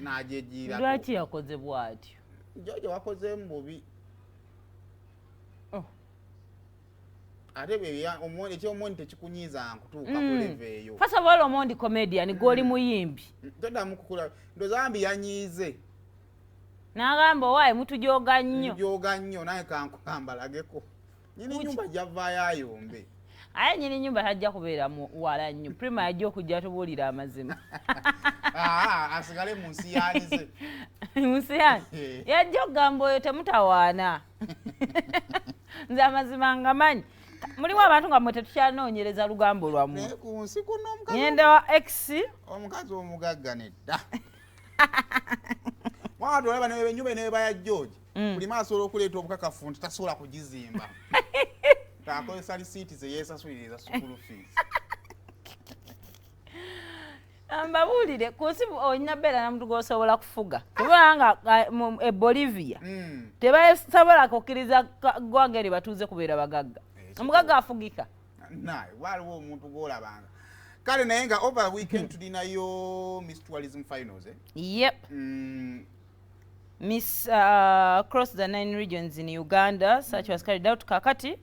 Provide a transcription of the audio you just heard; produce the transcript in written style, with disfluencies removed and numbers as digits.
n'agyegirako. Lwaki yakoze bw'atyo? George wakoze mubi. Ate omundi ekyomundi tekikunyiiza nkutuuka ku leve eyo. First of all, Omondi comedian gw'oli muyimbi. Toddamu kukula ndozambi yanyiize. N'agamba owaayi mutujooga nnyo. Mutujooga nnyo naye kankukambalageko. Nyini nyumba javaayo ayombe. Aye nyini nyumba tajja kubeera wala nnyo. Prima yajja okujja tubuulira amazima. Asigale mu nsi yaalize. Mu nsi yaani? Yajja okugamba oyo temutawaana. Nze amazima ngamanyi. Mulimu abantu nga mwe tetukyanoonyereza lugambo lwammwe. Naye ku nsi kuno omukazi. Ngenda wa X. Omukazi omugagga nedda. Watu olaba n'ennyumba eno ya George. Buli maaso okuleeta obukakafu nti tasobola kugizimba. Takozesa lisiiti ze yeesasulira school fees. Mbabuulire ku nsi olina beera namuntu gw'osobola kufuga. Kubanga e Bolivia tebasobola kukkiriza ggwanga eri batuuze kubeera bagagga. Omugagga afugika. Naye waliwo omuntu gw'olabanga. Kale naye nga over weekend tulinayo Miss Tourism Finals. Yep. Miss across the 9 regions in Uganda, such was carried out kakati.